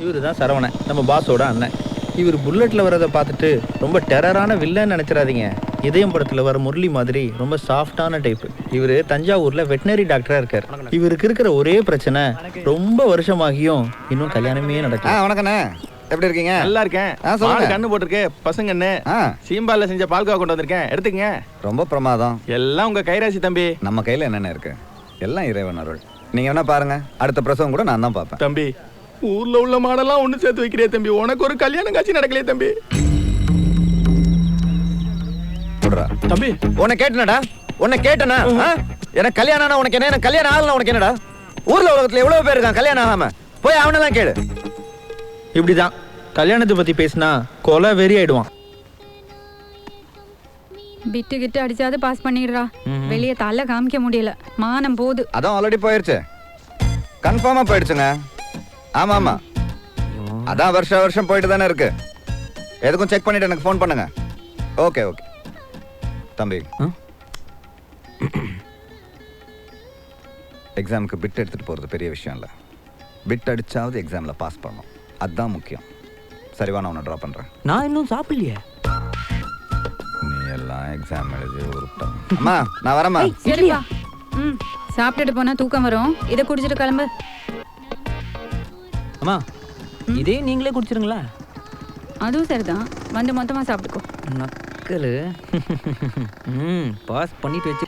இவரு தான் சரவணன், நம்ம பாஸோட அண்ணன். இவர் புல்லட்ல வரதை பார்த்துட்டு ரொம்ப டெரரான வில்லன்னு நினைச்சிடாதீங்க. இதயம் படத்துல வர முரளி மாதிரி ரொம்ப சாஃப்டான டைப். இவரு தஞ்சாவூர்ல வெட்டினரி டாக்டரா இருக்கார். இவருக்கு இருக்கிற ஒரே பிரச்சனை, ரொம்ப வருஷமாகியும் இன்னும் கல்யாணமே நடக்கல. வணக்கண்ணே, எப்படி இருக்கீங்க? நல்லா இருக்கேன். கண்ணு போட்டிருக்கு பசங்க என்ன சீம்பால்ல செஞ்ச பால்கோவா கொண்டு வந்திருக்கேன், எடுத்துக்கங்க. ரொம்ப பிரமாதம். எல்லாம் உங்க கைராசி தம்பி. நம்ம கையில என்னென்ன இருக்கு, எல்லாம் இறைவன் அருள். நீங்க வேணா பாருங்க, அடுத்த பிரசவம் கூட நான் தான் பார்ப்பேன். தம்பி, ஊர்ல உள்ள மாடெல்லாம் ஒண்ணு சேர்த்து வைக்கிறே தம்பி, உனக்கு ஒரு கல்யாணம் காட்சி நடக்கலையே தம்பி. தம்பி உன்னை கேட்டனடா, உன்னை கேட்டனா? எனக்கு கல்யாணம் ஆனா உனக்கு என்ன, எனக்கு கல்யாணம் ஆகல உனக்கு என்னடா? ஊர்ல உலகத்துல எவ்வளவு பேர் இருக்கான் கல்யாணம் ஆகாம, போய் அவனெல்லாம் கேளு. இப்படிதான் கல்யாணத்தை பத்தி பேசினா கொலை வெறி ஆயிடுவான். பிட்டு கிட்டு அடிச்சாது பாஸ் பண்ணிடுறா. வெளியே தலை காமிக்க முடியல, மானம் போகுது. அதான் ஆல்ரெடி போயிருச்சு, கன்ஃபார்மா போயிடுச்சுங்க. ஆமா ஆமா, அதான் வருஷம் போயிட்டு தானே இருக்கு. எதுக்கும் செக் பண்ணிட்டு எனக்கு ஃபோன் பண்ணுங்க. ஓகே ஓகே தம்பி, எக்ஸாமுக்கு பிட் எடுத்துட்டு போறது பெரிய விஷயம் இல்லை. பிட் அடிச்சாவது எக்ஸாம்ல பாஸ் பண்ணணும், அதுதான் முக்கியம். சரிவா, நான் உன்னை ட்ராப் பண்றேன். நான் இன்னும் சாப்பிடலையே. நீ எல்லாம் எக்ஸாம் எழுதி உருட்டோம். அம்மா நான் வரேம்மா. சரிப்பா. சாப்பிட்டுட்டு போனா தூக்கம் வரும், இதை குடிச்சிட்டு கிளம்பு. அம்மா இதே நீங்களே குடிச்சிருங்களா? அதுவும் சரிதான், வந்து மொத்தமா சாப்பிட்டுக்கோ. நக்கலு. பாஸ் பண்ணிட்டு வச்சு.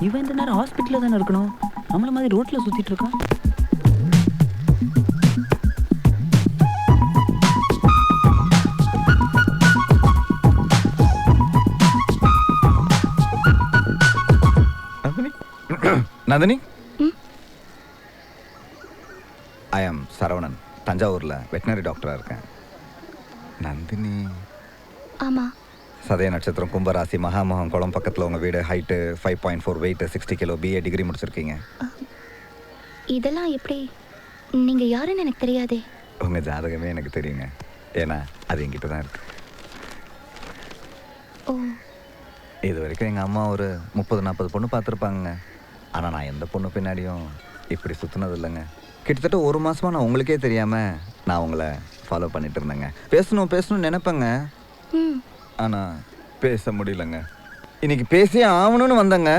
இவன் இந்த நேரம் ஹாஸ்பிட்டல்ல தானே இருக்கணும், நம்மள மாதிரி ரோட்ல சுத்திட்டு இருக்கான். நந்தினி, ஐ ஆம் சரவணன், தஞ்சாவூர்ல வெட்டினரி டாக்டரா இருக்கேன். நந்தினி? ஆமா. சதய நட்சத்திரம், கும்பராசி, மகாமகம், குளம் பக்கத்துல உங்க வீடு, height 5.4, weight 60 kilo, BA degree முடிச்சிருக்கீங்க. இதெல்லாம் எப்படி? நீங்க யாருன்னு எனக்கு தெரியாதே. உங்க ஜாதகமே எனக்கு தெரியுங்க, ஏன்னா அது என்கிட்ட தான் இருக்கு. ஓ. இது வரைக்கும் எங்க அம்மா ஒரு 30-40 பொண்ணு பார்த்துருப்பாங்க. ஆனால் நான் எந்த பொண்ணு பின்னாடியும் இப்படி சுற்றுனது இல்லைங்க. கிட்டத்தட்ட ஒரு மாதமாக நான் உங்களுக்கே தெரியாமல் நான் உங்களை ஃபாலோ பண்ணிட்டு இருந்தேங்க. பேசணும்னு நினைப்பேங்க, ஆனால் பேச முடியலங்க. இன்னைக்கு பேசி ஆகணும்னு வந்தேங்க,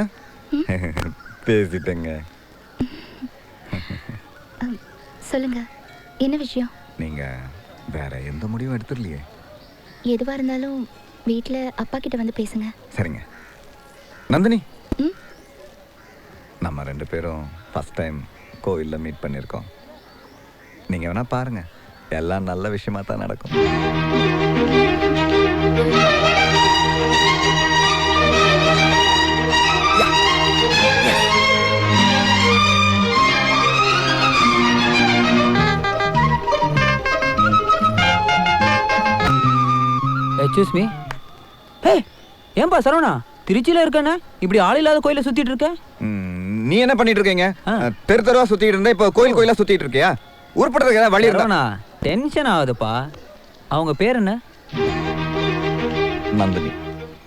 பேசிட்டேங்க. சொல்லுங்க, என்ன விஷயம்? நீங்கள் வேற எந்த முடிவும் எடுத்துடலையே? எதுவாக இருந்தாலும் வீட்டில் அப்பா கிட்ட வந்து பேசுங்க. சரிங்க. நந்தினி, நம்ம 2 பேரும் ஃபர்ஸ்ட் டைம் கோவிலில் மீட் பண்ணியிருக்கோம். நீங்கள் வேணா பாருங்க, எல்லாம் நல்ல விஷயமா தான் நடக்கும். Excuse me. ஹே, ஏன்பா சரவணா திருச்சியில இருக்கானே இப்படி ஆள் இல்லாத கோயில சுத்திட்டு இருக்க? நீ என்ன பண்ணிட்டு இருக்கீங்க? தெரு தெருவா சுத்திட்டு இருந்தா இப்போ கோயிலா சுத்திட்டு இருக்கியா? உருப்படுறதுக்கு ஏதாவது வழி இருக்கா? டென்ஷன் ஆகுதுப்பா. அவங்க பேர் என்ன? நந்தினி.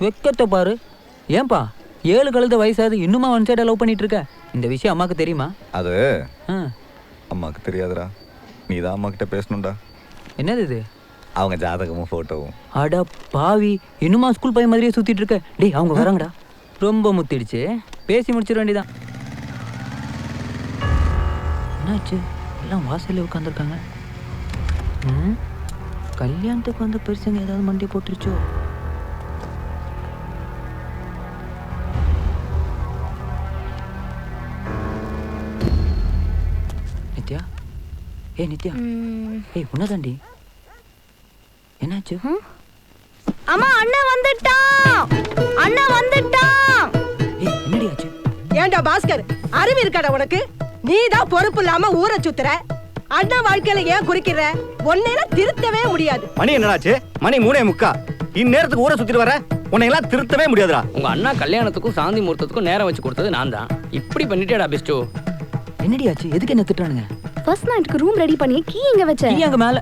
வெக்கத்தை பாரு. ஏன்பா 7 கழுத வயசாது இன்னுமா ஒன் சைடா லவ் பண்ணிட்டு இருக்க? இந்த விஷயம் அம்மாக்கு தெரியுமா? அது அம்மாக்கு தெரியாதுடா, நீ தான் அம்மா கிட்ட பேசணும்டா. என்னது இது? அவங்க ஜாதகமும் போட்டோவும். அட பாவி, இன்னுமா ஸ்கூல் பையன் மாதிரியே சுத்திட்டு இருக்க? டேய் அவங்க வராங்கடா. ரொம்ப முத்திடுச்சு, பேசி முடிச்சிட வேண்டியதான். என்னாச்சு? எல்லாம் வாசல்ல உட்காந்துருக்காங்க. கல்யாணத்துக்கு வந்து பெருசுங்க ஏதாவது மண்டி போட்டுருச்சோ? நித்யா, நித்யா, உன்னதாண்டி. என்னாச்சு? அம்மா, அண்ணா வந்துட்டான். என்னடி ஆச்சு? ஏண்டா பாஸ்கர், அறிவு இருக்காடா உனக்கு? நீதான் பொறுப்பு இல்லாம ஊரை சுத்துற. அண்ணா வாழ்க்கையில ஏன் குறிக்கிற? உன்னையில திருத்தவே முடியாது. மணி என்னடாச்சு? மணி 3:45. இந்நேரத்துக்கு ஊரை சுத்திட்டு வர உன்னை எல்லாம் திருத்தவே முடியாதுடா. உங்க அண்ணா கல்யாணத்துக்கும் சாந்தி முகூர்த்தத்துக்கும் நேரம் வச்சு கொடுத்தது நான் தான். இப்படி பண்ணிட்டேடா பெஸ்டோ. என்னடி ஆச்சு? எதுக்கு என்ன திட்டுறானுங்க? ஃபர்ஸ்ட் நைட்க்கு ரூம் ரெடி பண்ணி கீ எங்க வச்ச? கீ அங்க மேல.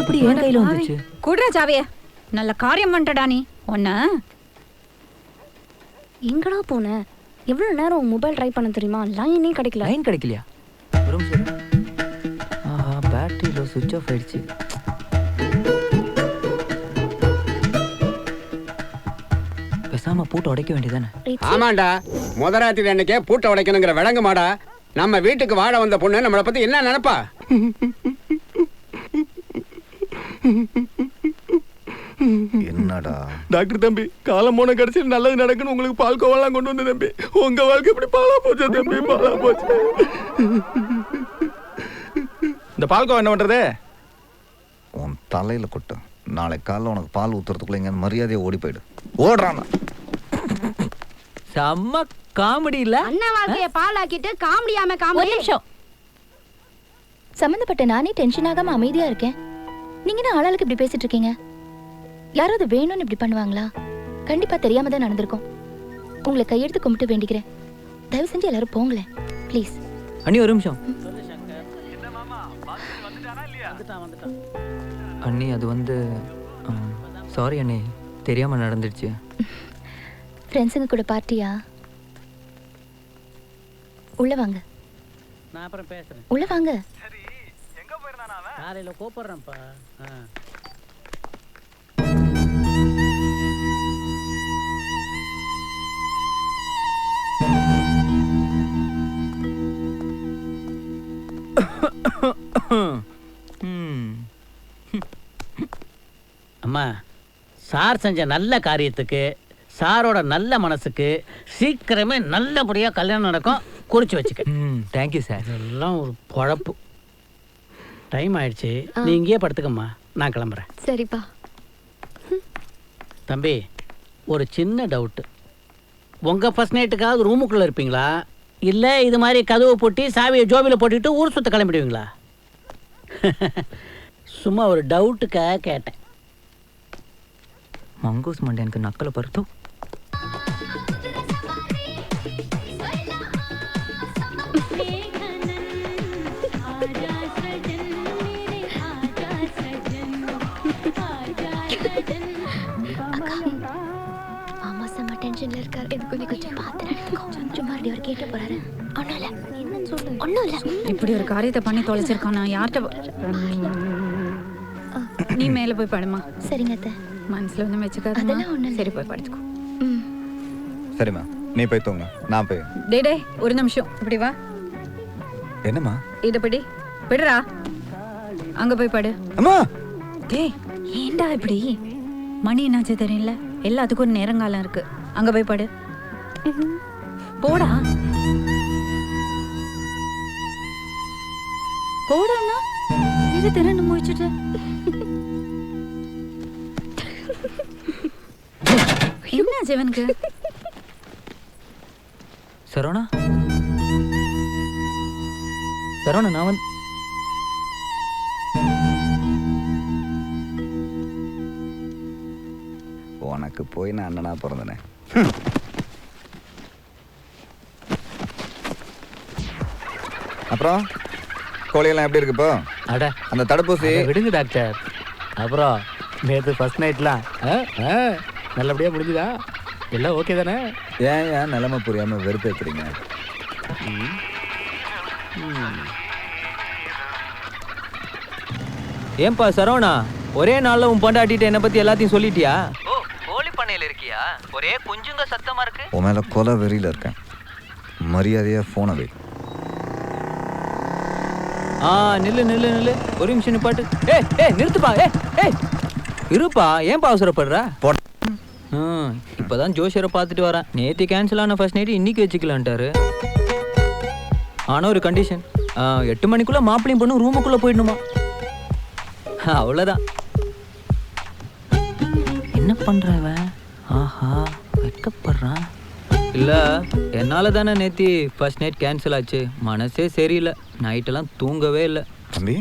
எப்படி என் கையில வந்துச்சு? குடுற சாவிய. நல்ல காரியம் பண்ணிட்டடா நீ. ஒண்ணு எங்கடா போன? எவ்வளவு நேரம் மொபைல் ட்ரை பண்ண தெரியுமா? லைனே கிடைக்கல. லைன் கிடைக்கலையா? ஒரு நிமிஷம். ஆஹா, பேட்டரியில சுவிட்ச் ஆஃப் ஆயிடுச்சு. பேசாம பூட்டை உடைக்க வேண்டியதானே? ஆமாண்டா, முதராத்திரி அன்னைக்கே பூட்டை உடைக்கணுங்கிற விளங்க மாடா. நம்ம வீட்டுக்கு வாழ வந்த பொண்ணு நம்மளை பத்தி என்ன நினைப்பா? என்னடா டாக்டர் தம்பி, காலம் போன கடைசியில் நல்லது நடக்குன்னு உங்களுக்கு பால்கோவெல்லாம் கொண்டு வந்து தம்பி. உங்க வாழ்க்கை இப்படி பாலா போச்சு தம்பி, பாலா போச்சு. இந்த பால்கோவா என்ன பண்றது? உன் தலையில கொட்டு. நாளை காலைல உனக்கு பால் ஊத்துறதுக்குள்ள எங்க மரியாதையை ஓடி போயிடு. ஓடுறான். செம்ம காமெடி இல்ல? அண்ணா வாழ்க்கைய பாலாக்கிட்டு காமெடியாம காமெடி. ஒரு நிமிஷம். சம்பந்தப்பட்ட நானே டென்ஷன் ஆகாம அமைதியா இருக்கேன். நீங்க என்ன ஆளாளுக்கு இப்படி பேசிட்டு இருக்கீங்க? யாராவது வேணும்னு இப்படி பண்ணுவாங்களா? கண்டிப்பா தெரியாம தான் நடந்திருக்கும். உங்களை கையெடுத்து கும்பிட்டு வேண்டிக்கிறேன். தயவு செஞ்சு எல்லாரும் போங்களேன் ப்ளீஸ். அண்ணி ஒரு நிமிஷம். அண்ணி அது வந்து சாரி அண்ணி, தெரியாம நடந்துடுச்சு. ஃப்ரெண்ட்ஸுங்க கூட பார்ட்டியா? உள்ள வாங்க. நான் அப்புறம் பேசுறேன். உள்ள வாங்க. காலையில கூப்பிடுறேன்ப்பா. அம்மா, சார் செஞ்ச நல்ல காரியத்துக்கு, சாரோட நல்ல மனசுக்கு சீக்கிரமே நல்லபடியாக கல்யாணம் நடக்கும். குறிச்சு வச்சுக்க. Thank you sir. இதெல்லாம் ஒரு பொழப்பு. டைம் ஆயிடுச்சு, நீ இங்கேயே படுத்துக்கம்மா, நான் கிளம்புறேன். சரிப்பா. தம்பி, ஒரு சின்ன டவுட்டு. உங்கள் ஃபர்ஸ்ட் நைட்டுக்காவது ரூமுக்குள்ளே இருப்பீங்களா, இல்லை இது மாதிரி கதவை போட்டி சாவியை ஜோபியில் போட்டுக்கிட்டு ஊர் சுற்ற கிளம்பிடுவீங்களா? சும்மா ஒரு டவுட்டுக்காக கேட்டேன். மங்கூஸ் மண்டே எனக்கு நக்கலை பருத்து. மாமா செம்ம டென்ஷன்ல இருக்காரு. இது கொஞ்சம் பார்த்து நடந்துக்கோ. சும்மா அவர் கேட்ட போறாரு. ஒண்ணும் இல்ல. என்னன்னு சொல்லு. ஒண்ணும் இல்ல. இப்படி ஒரு காரியத்தை பண்ணி தொலைச்சிருக்கானா? யார்கிட்ட? நீ மேல போய் படுமா. சரிங்க அத்தை. மனசுல ஒன்றும் வச்சுக்காத. அதெல்லாம் ஒண்ணும் இல்ல. சரி, போய் படுத்துக்கோ. சரிம்மா, நீ போய் தூங்க, நான் போய். டே ஒரு நிமிஷம், இப்படி வா. என்னம்மா? இதை படி விடுறா. அங்க போய் படு. அம்மா, டேய் ஏண்டா இப்படி? மணி என்னாச்சு தெரியல. எல்லாத்துக்கும் ஒரு நேரங்காலம் இருக்கு. அங்க போய் படு. போடா போடாண்ணா. இது திறன்னு முடிச்சுட்டு என்ன ஜீவனுக்கு? சரவணா, சரவணா, நான் வந்து உனக்கு போய் நான் அண்ணனா பிறந்தனே. அப்புறம் கோழியெல்லாம் எப்படி இருக்கு இப்போ? அட, அந்த தடுப்பூசி விடுங்க டாக்டர். அப்புறம் நேற்று ஃபர்ஸ்ட் நைட்லாம் நல்லபடியாக முடிஞ்சுதா? எல்லாம் ஓகே தானே? ஏன் நிலைமை புரியாம வெறுப்பேற்றுறீங்க? ஏன்பா சரவணா, ஒரே நாள்ல உன் பொண்டாட்டிட்ட என்ன பத்தி எல்லாத்தையும் சொல்லிட்டியா? ஓ, கோழி பண்ணையில இருக்கியா? ஒரே குஞ்சுங்க சத்தமா இருக்கு. உன் மேல கொலை வெறியில இருக்கேன். மரியாதையா போன வை. நில்லு நில்லு நில்லு, ஒரு நிமிஷம் நிப்பாட்டு. நிறுத்துப்பா. இருப்பா, ஏன்பா அவசரப்படுற? இப்பதான் ஜோஷியரை பார்த்துட்டு வரேன். நேற்று கேன்சல் ஆன ஃபர்ஸ்ட் நைட்டு இன்னைக்கு வச்சுக்கலான்ட்டாரு. ஆனால் ஒரு கண்டிஷன், 8 மணிக்குள்ள மாப்பிளையும் பொண்ணும் ரூமுக்குள்ள போயிடணுமா. அவ்வளோதான். என்ன பண்றவன்? ஆஹா, வெக்கப்படுறான். இல்லை, என்னால் தானே நேற்று ஃபர்ஸ்ட் நைட் கேன்சல் ஆச்சு. மனசே சரியில்லை, நைட்டெல்லாம் தூங்கவே இல்லை. தம்பி,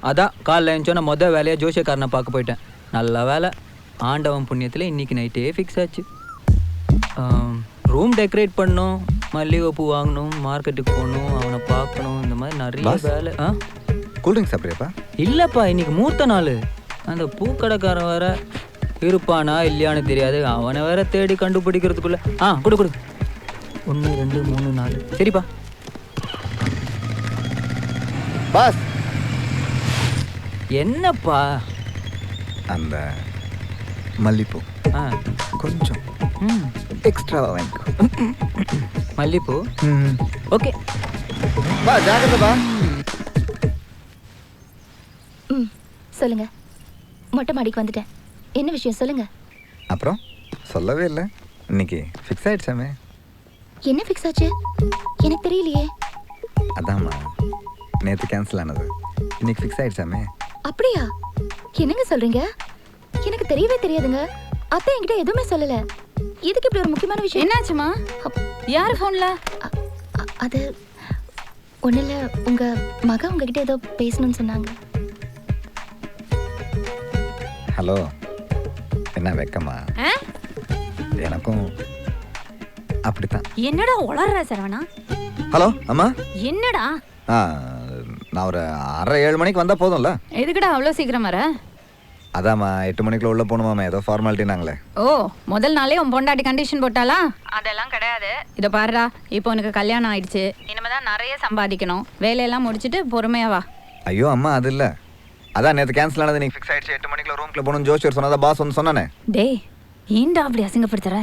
அதான் காலைல எழுந்தோன்னா வேலையாக ஜோஷியக்காரனை பார்க்க போயிட்டேன். நல்ல வேலை, ஆண்டவன் புண்ணியத்தில் இன்னைக்கு நைட்டே ஃபிக்ஸ் ஆச்சு. ரூம் டெக்கரேட் பண்ணணும், மல்லிகை பூ வாங்கணும், மார்க்கெட்டுக்கு போகணும், அவனை பார்க்கணும், இந்த மாதிரி நிறைய வேலை. கூல்ட்ரிங்க்ஸ் சாப்பிட்றியாப்பா? இல்லைப்பா இன்னைக்கு மூர்த்த நாள். அந்த பூக்கடைக்காரன் வேற இருப்பானா இல்லையான்னு தெரியாது. அவனை வேற தேடி கண்டுபிடிக்கிறதுக்குள்ள கொடு 1 2 3 4 சரிப்பா. பாஸ் என்னப்பா? அந்த மல்லிப்பூ கொஞ்சம் எக்ஸ்ட்ராவா வாங்கிக்கோ. மல்லிப்பூ ஓகே. பா ஜாகிரதா. ம் சொல்லுங்க. மொட்டை மாடிக்கு வந்துட்டேன். என்ன விஷயம் சொல்லுங்க. அப்புறம் சொல்லவே இல்லை. இன்னைக்கு ஃபிக்ஸ் ஆயிடுச்சாமே. என்ன ஃபிக்ஸ் ஆச்சு? எனக்கு தெரியலையே. அதாம்மா நேற்று கேன்சல் ஆனது இன்னைக்கு ஃபிக்ஸ் ஆயிடுச்சாமே. அப்படியா? என்னங்க சொல்றீங்க? எனக்கு தெரியவே தெரியாதுங்க. அத்தை என்கிட்ட எதுவுமே சொல்லல. இதுக்கு இப்படி ஒரு முக்கியமான விஷயம் என்னாச்சுமா? யார் ஃபோன்ல? அது ஒன்றும் இல்லை. உங்க மக உங்ககிட்ட ஏதோ பேசணும்னு சொன்னாங்க. ஹலோ, என்ன வெக்கமா? எனக்கும் அப்படித்தான். என்னடா உளர்ற சரவணா? ஹலோ அம்மா. என்னடா? நான் ஒரு 6:30 மணிக்கு வந்தால் போதும்ல? எதுக்குடா அவ்வளோ சீக்கிரம் வர? அதாம்மா 8 மணிக்குள்ள உள்ள போகணுமாம்மா. ஏதோ ஃபார்மாலிட்டினாங்களே. ஓ, முதல் நாளே உன் பொண்டாட்டி கண்டிஷன் போட்டாளா? அதெல்லாம் கிடையாது. இதை பாருடா, இப்போ உனக்கு கல்யாணம் ஆயிடுச்சு. இனிமே தான் நிறைய சம்பாதிக்கணும். வேலையெல்லாம் முடிச்சுட்டு பொறுமையா வா. ஐயோ அம்மா, அது இல்லை. அதான் நேற்று கேன்சல் ஆனது நீங்கள் ஃபிக்ஸ் ஆயிடுச்சு. 8 மணிக்குள்ள ரூம்க்குள்ள போகணும் ஜோசியர் சொன்னதா பாஸ் வந்து சொன்னானே. டேய், ஏன்டா அப்படி அசிங்கப்படுத்துற?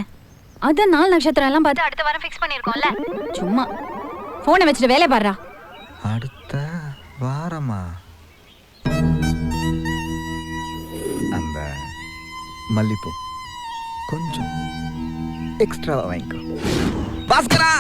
அதான் 4 நட்சத்திரம் எல்லாம் பார்த்து அடுத்த வாரம் ஃபிக்ஸ் பண்ணியிருக்கோம்ல. சும்மா ஃபோனை வச்சுட்டு வேலையை பாருடா. அடுத்த வாரமா? அந்த மல்லிப்பூ கொஞ்சம் எக்ஸ்ட்ராவா வாங்கிக்கோ. பாஸ்கரா